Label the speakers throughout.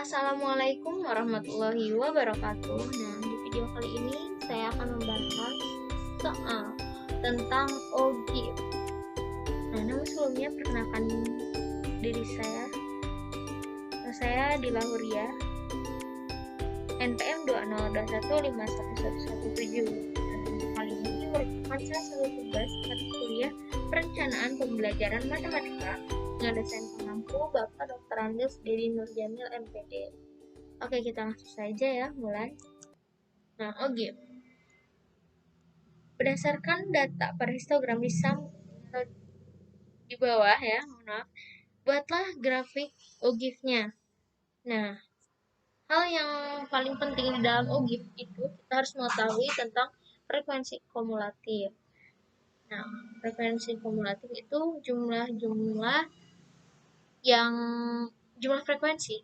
Speaker 1: Assalamualaikum warahmatullahi wabarakatuh. Nah, di video kali ini saya akan membahas soal tentang OGIF. Nah, namun sebelumnya perkenalkan diri saya. Saya Dila Huria, NPM 202151117. Kali ini merupakan salah satu tugas mata kuliah perencanaan pembelajaran matematika dengan dosen pengampu Bapak Dr. Andes Dedi Nurjamil MPD. Oke, kita langsung saja ya, mulai. Nah, OGIF. Berdasarkan data pada histogram di bawah ya, maaf, buatlah grafik OGIF-nya. Nah, hal yang paling penting di dalam OGIF itu kita harus mengetahui tentang frekuensi kumulatif. Nah, frekuensi kumulatif itu jumlah frekuensi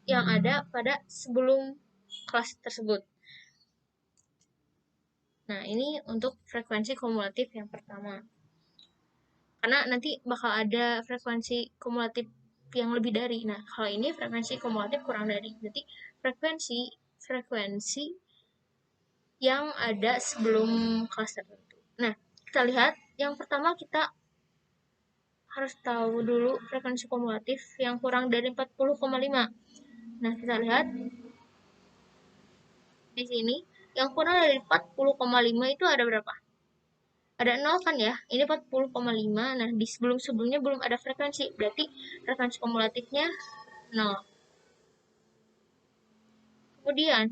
Speaker 1: yang ada pada sebelum kelas tersebut. Nah, ini untuk frekuensi kumulatif yang pertama. Karena nanti bakal ada frekuensi kumulatif yang lebih dari. Nah, kalau ini frekuensi kumulatif kurang dari. Jadi, frekuensi yang ada sebelum kelas tertentu. Nah, kita lihat. Yang pertama kita harus tahu dulu frekuensi kumulatif yang kurang dari 40,5. Nah, kita lihat di sini yang kurang dari 40,5 itu ada berapa? Ada 0 kan ya? Ini 40,5. Nah, di sebelum-sebelumnya belum ada frekuensi. Berarti frekuensi kumulatifnya 0. Kemudian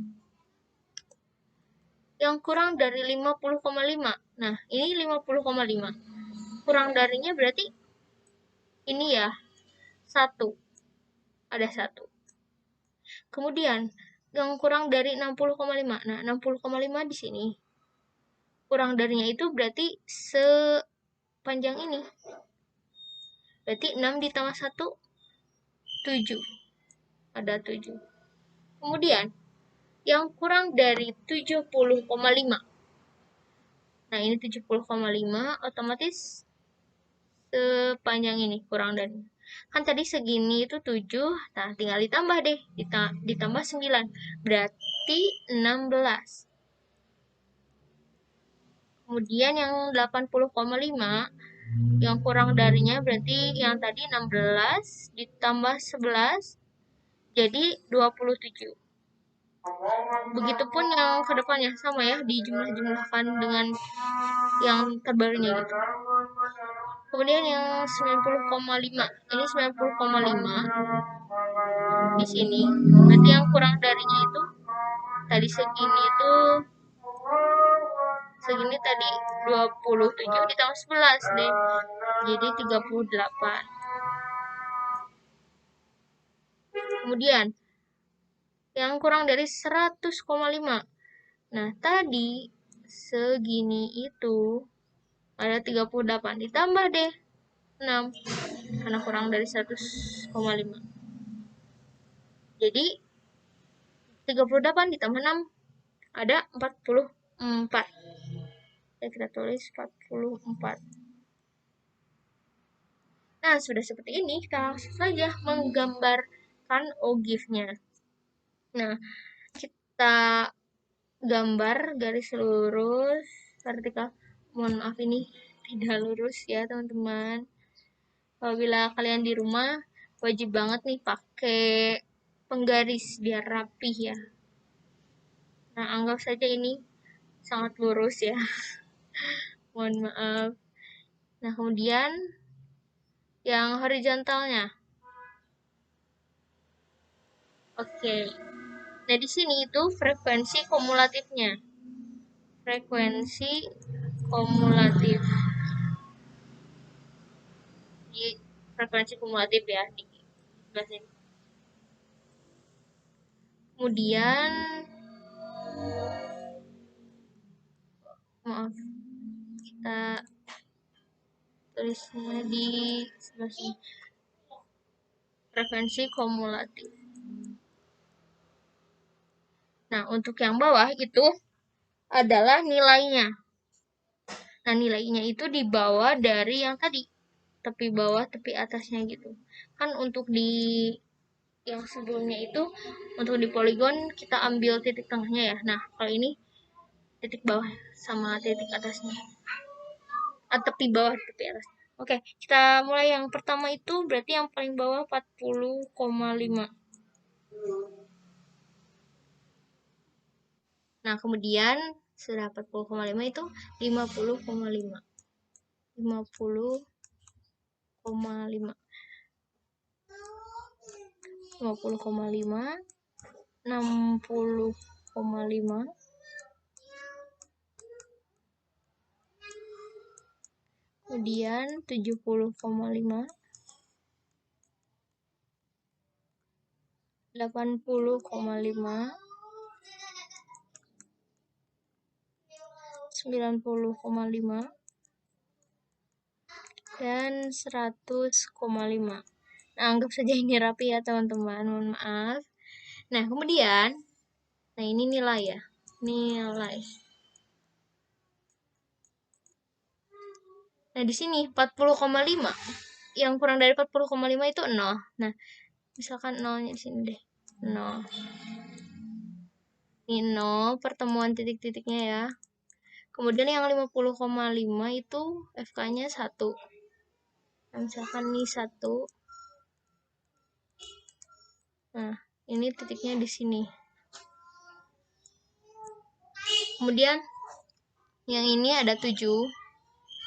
Speaker 1: yang kurang dari 50,5. Nah, ini 50,5. Kurang darinya berarti ini ya, 1. Ada 1. Kemudian yang kurang dari 60,5. Nah, 60,5 di sini. Kurang darinya itu berarti sepanjang ini. Berarti 6 ditambah 1, 7. Ada 7. Kemudian, yang kurang dari 70,5. Nah, ini 70,5 otomatis sepanjang ini kurang dari. Kan tadi segini itu 7, nah tinggal ditambah deh. Ditambah 9. Berarti 16. Kemudian yang 80,5, yang kurang darinya berarti yang tadi 16 ditambah 11 jadi 27. Begitupun yang kedepannya sama ya, dijumlah-jumlahkan dengan yang terbarunya gitu. Kemudian yang 90,5, ini 90,5 di sini. Berarti yang kurang darinya itu tadi segini tadi 27 ditambah 11 deh. Jadi 38. Kemudian yang kurang dari 100,5. Nah, tadi segini itu ada 38. Ditambah deh 6. Karena kurang dari 100,5. Jadi 38 ditambah 6 ada 44. Ya, kita tulis 44. Nah, sudah seperti ini, kita langsung saja menggambarkan OGIF-nya. Nah, kita gambar garis lurus vertikal. Mohon maaf ini tidak lurus ya, teman-teman. Apabila kalian di rumah, wajib banget nih pakai penggaris biar rapih ya. Nah, anggap saja ini sangat lurus ya. Mohon maaf. Nah, kemudian yang horizontalnya. Oke. Nah, di sini itu frekuensi kumulatifnya. Frekuensi kumulatif. Di frekuensi kumulatif ya di sebelah sini. Kemudian maaf, kita tulisnya di sebelah sini. Frekuensi kumulatif. Nah, untuk yang bawah itu adalah nilainya. Nah, nilainya itu di bawah dari yang tadi. Tepi bawah, tepi atasnya gitu. Kan untuk di yang sebelumnya itu untuk di poligon kita ambil titik tengahnya ya. Nah, kalau ini titik bawah sama titik atasnya. Tepi bawah, tepi atas. Oke, kita mulai yang pertama itu berarti yang paling bawah 40,5. Nah, kemudian sudah 40,5 itu 50,5. 50,5. 50,5, 60,5, kemudian 70,5, 80,5, 90,5, dan 100,5. Nah, anggap saja ini rapi ya teman-teman, mohon maaf. Nah, kemudian, nah ini nilai ya, nilai. Nah, di sini 40,5, yang kurang dari 40,5 itu 0. Nah, misalkan 0-nya di sini deh, 0. Ini 0, pertemuan titik-titiknya ya. Kemudian yang 50,5 itu FK-nya 1. Nah, misalkan ini 1. Nah, ini titiknya di sini. Kemudian yang ini ada 7.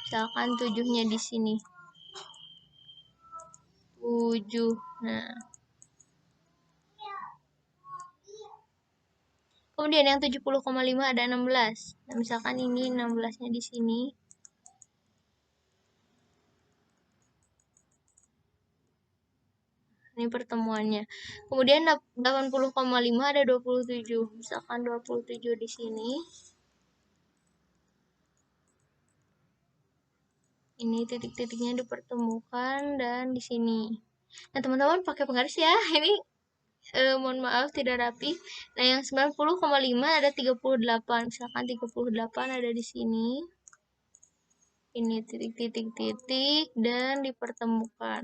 Speaker 1: Misalkan 7-nya di sini. 7. Nah. Kemudian yang 70,5 ada 16. Nah, misalkan ini 16-nya di sini. Ini pertemuannya. Kemudian 80,5 ada 27. Misalkan 27 di sini. Ini titik-titiknya dipertemukan dan di sini. Nah, teman-teman pakai penggaris ya. Ini mohon maaf tidak rapi. Nah, yang 90,5 ada 38. Misalkan 38 ada di sini. Ini titik-titik-titik dan dipertemukan.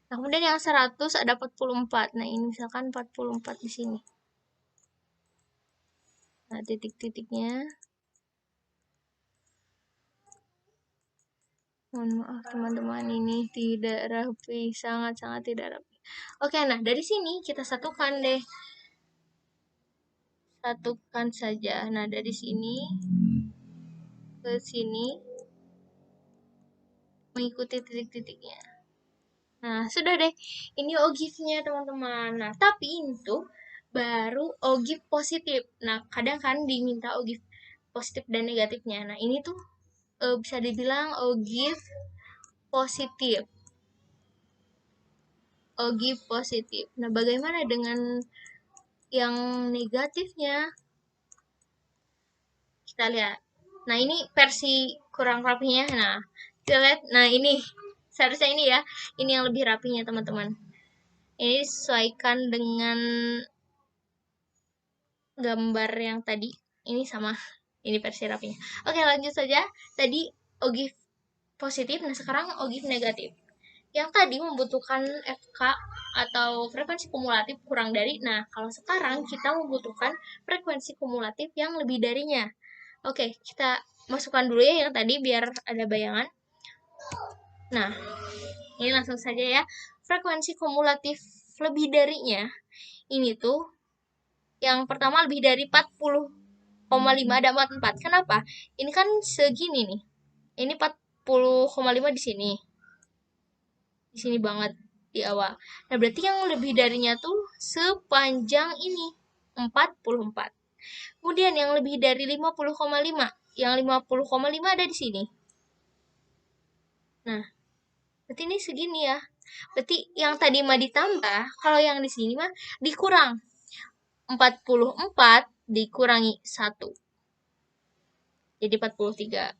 Speaker 1: Nah, kemudian yang 100 ada 44. Nah, ini misalkan 44 di sini. Nah, titik-titiknya. Mohon maaf teman-teman, ini tidak rapi, sangat-sangat tidak rapi. Oke, nah dari sini kita satukan deh. Satukan saja. Nah, dari sini ke sini mengikuti titik-titiknya. Nah, sudah deh. Ini ogifnya teman-teman. Nah, tapi itu baru ogif positif. Nah, kadang kan diminta ogif positif dan negatifnya. Nah, ini tuh bisa dibilang ogif positif. Ogif positif. Nah, bagaimana dengan yang negatifnya? Kita lihat. Nah, ini versi kurang rapinya. Nah, kita lihat. Nah, ini seharusnya ini ya. Ini yang lebih rapinya, teman-teman. Ini disesuaikan dengan gambar yang tadi. Ini sama. Ini versi rapinya. Oke, lanjut saja. Tadi ogif positif. Nah, sekarang ogif negatif. Yang tadi membutuhkan FK atau frekuensi kumulatif kurang dari. Nah, kalau sekarang kita membutuhkan frekuensi kumulatif yang lebih darinya. Oke, kita masukkan dulu ya yang tadi biar ada bayangan. Nah, ini langsung saja ya. Frekuensi kumulatif lebih darinya ini tuh yang pertama lebih dari 40,5 ada 44. Kenapa? Ini kan segini nih. Ini 40,5 di sini. Di sini banget di awal. Nah, berarti yang lebih darinya tuh sepanjang ini 44. Kemudian yang lebih dari 50,5. Yang 50,5 ada di sini. Nah, berarti ini segini ya. Berarti yang tadi mah ditambah, kalau yang di sini mah dikurang. 44 dikurangi 1. Jadi 43.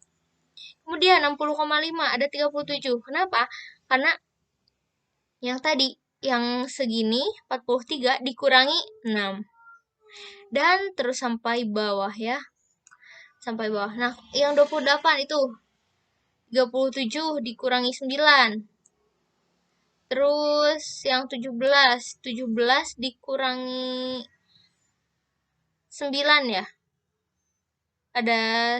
Speaker 1: Kemudian 60,5 ada 37. Kenapa? Karena yang tadi yang segini 43 dikurangi 6. Dan terus sampai bawah ya. Sampai bawah. Nah, yang 28 itu 37 dikurangi 9. Terus yang 17 dikurangi 9 ya. Ada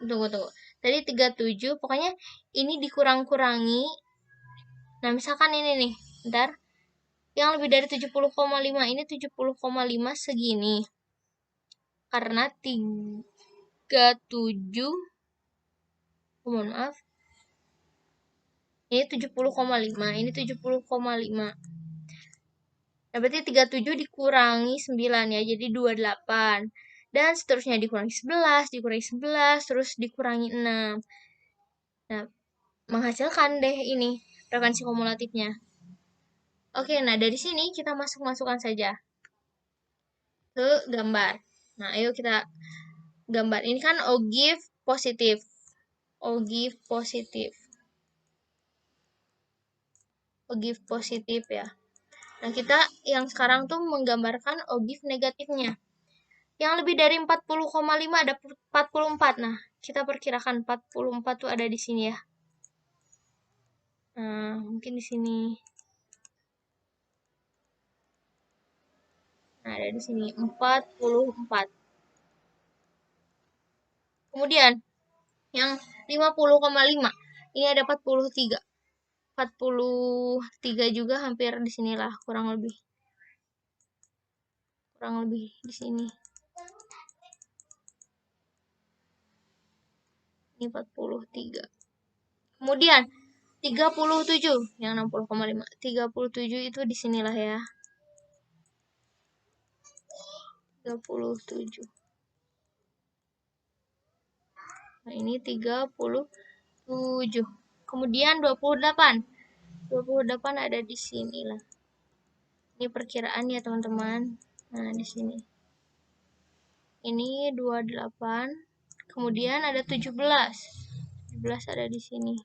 Speaker 1: tunggu. Tadi 37, pokoknya ini dikurang-kurangi. Nah, misalkan ini nih, bentar. Yang lebih dari 70,5 ini 70,5 segini. Karena 37, mohon maaf. Ini 70,5, ini 70,5. Nah, berarti 37 dikurangi 9 ya, jadi 28. Dan seterusnya dikurangi 11, terus dikurangi 6. Nah, menghasilkan deh ini frekuensi kumulatifnya. Oke, nah dari sini kita masukkan saja ke gambar. Nah, ayo kita gambar. Ini kan ogive positif. Ogive positif ya. Nah, kita yang sekarang tuh menggambarkan ogive negatifnya. Yang lebih dari 40,5 ada 44. Nah, kita perkirakan 44 tuh ada di sini ya. Nah, mungkin di sini. Nah, ada di sini 44. Kemudian yang 50,5. Ini ada 43. 43 juga hampir di sinilah, kurang lebih di sini. Ini 43. Kemudian 37 yang 60,5. 37 itu di sinilah ya. 37. Nah, ini 37. Kemudian 28. 28 ada di sinilah. Ini perkiraan ya, teman-teman. Nah, di sini. Ini 28. Kemudian ada 17. 17 ada di sini.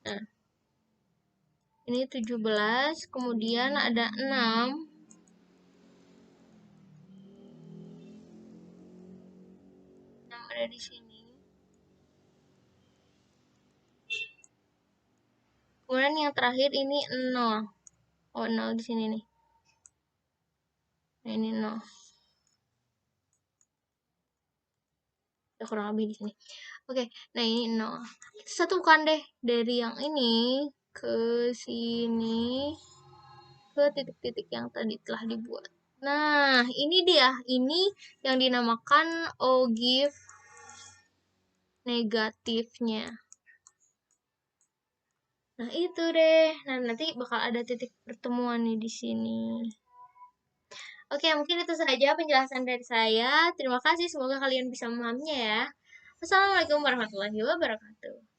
Speaker 1: Nah, ini 17, kemudian ada 6. 6 ada di sini. Kemudian yang terakhir ini 0. Oh, 0 di sini nih. Nah, ini 0. Ya, kurang lebih di sini. Oke, nah ini 0. Kita satukan deh dari yang ini ke sini ke titik-titik yang tadi telah dibuat. Nah, ini dia. Ini yang dinamakan ogive negatifnya. Nah, itu deh. Nah, nanti bakal ada titik pertemuan nih di sini. Oke, mungkin itu saja penjelasan dari saya. Terima kasih, semoga kalian bisa memahaminya ya. Wassalamualaikum warahmatullahi wabarakatuh.